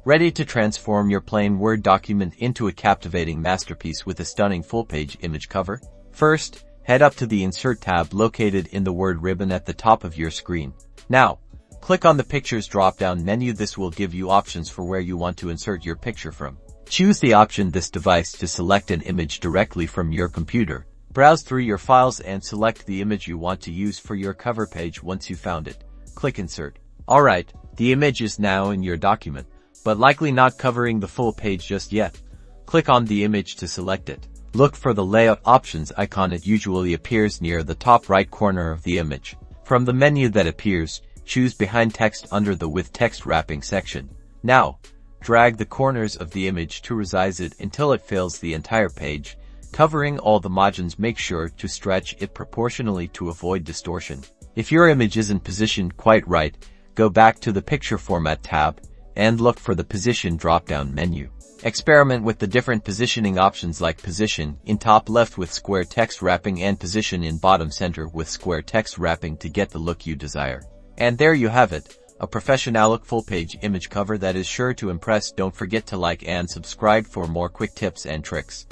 Ready to transform your plain Word document into a captivating masterpiece with a stunning full-page image cover? First, head up to the Insert tab located in the Word ribbon at the top of your screen. Now, click on the Pictures drop-down menu. This will give you options for where you want to insert your picture from. Choose the option This device to select an image directly from your computer. Browse through your files and select the image you want to use for your cover page. Once you found it, click Insert. Alright, the image is now in your document, but likely not covering the full page just yet. Click on the image to select it. Look for the Layout Options icon. It usually appears near the top right corner of the image. From the menu that appears, choose Behind Text under the With Text Wrapping section. Now, drag the corners of the image to resize it until it fills the entire page, covering all the margins. Make sure to stretch it proportionally to avoid distortion. If your image isn't positioned quite right, go back to the Picture Format tab and look for the Position drop-down menu. Experiment with the different positioning options like Position in top left with square text wrapping and Position in bottom center with square text wrapping to get the look you desire. And there you have it, a professional full-page image cover that is sure to impress. Don't forget to like and subscribe for more quick tips and tricks.